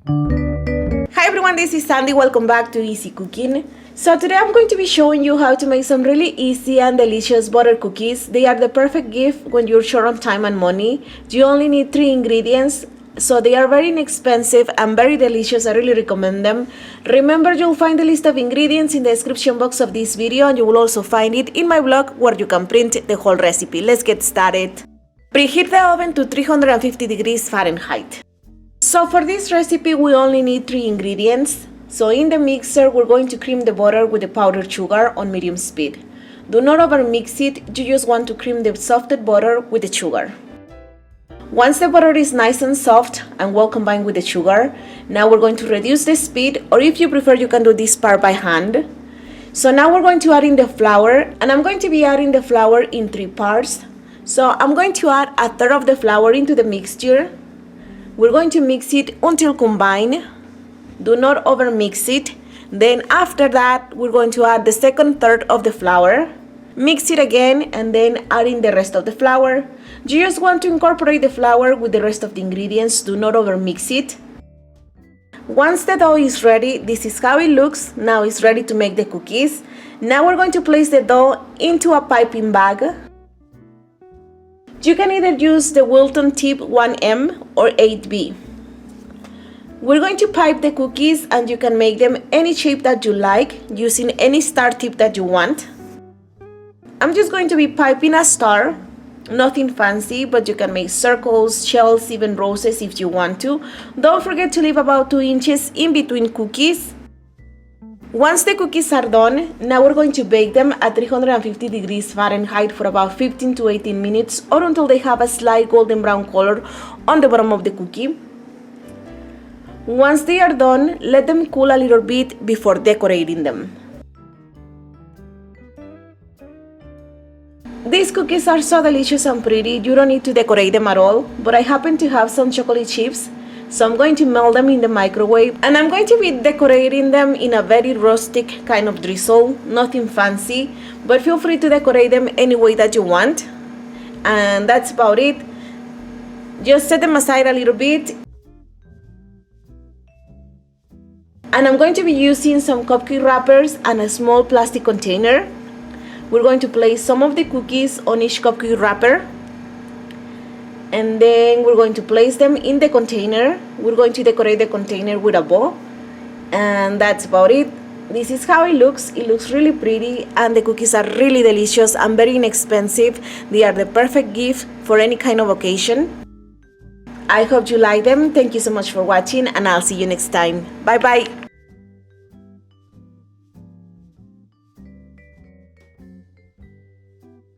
Hi everyone, this is Sandy. Welcome back to Easy Cooking. So today I'm going to be showing you how to make some really easy and delicious butter cookies. They are the perfect gift when you're short on time and money. You only need 3 ingredients. So they are very inexpensive and very delicious. I really recommend them. Remember, you'll find the list of ingredients in the description box of this video, and you will also find it in my blog where you can print the whole recipe. Let's get started. Preheat the oven to 350 degrees Fahrenheit. So for this recipe we only need 3 ingredients. So in the mixer we're going to cream the butter with the powdered sugar on medium speed. Do not over mix it, you just want to cream the softened butter with the sugar. Once the butter is nice and soft and well combined with the sugar, now we're going to reduce the speed, or if you prefer you can do this part by hand. So now we're going to add in the flour, and I'm going to be adding the flour in 3 parts. So I'm going to add a third of the flour into the mixture. We're going to mix it until combined. Do not over mix it. Then after that we're going to add the second third of the flour. Mix it again and then add in the rest of the flour. You just want to incorporate the flour with the rest of the ingredients. Do not over mix it. Once the dough is ready, this is how it looks. Now it's ready to make the cookies. Now we're going to place the dough into a piping bag. You can either use the Wilton tip 1M or 8B. We're going to pipe the cookies, and you can make them any shape that you like using any star tip that you want. I'm just going to be piping a star, nothing fancy, but you can make circles, shells, even roses if you want to. Don't forget to leave about 2 inches in between cookies. Once the cookies are done, now we're going to bake them at 350 degrees Fahrenheit for about 15 to 18 minutes, or until they have a slight golden brown color on the bottom of the cookie. Once they are done, let them cool a little bit before decorating them. These cookies are so delicious and pretty, you don't need to decorate them at all, but I happen to have some chocolate chips. So I'm going to melt them in the microwave, and I'm going to be decorating them in a very rustic kind of drizzle, nothing fancy, but feel free to decorate them any way that you want. And that's about it. Just set them aside a little bit. And I'm going to be using some cupcake wrappers and a small plastic container. We're going to place some of the cookies on each cupcake wrapper. And then we're going to place them in the container. We're going to decorate the container with a bow. And that's about it. This is how it looks. It looks really pretty, and the cookies are really delicious and very inexpensive. They are the perfect gift for any kind of occasion. I hope you like them. Thank you so much for watching, and I'll see you next time. Bye bye.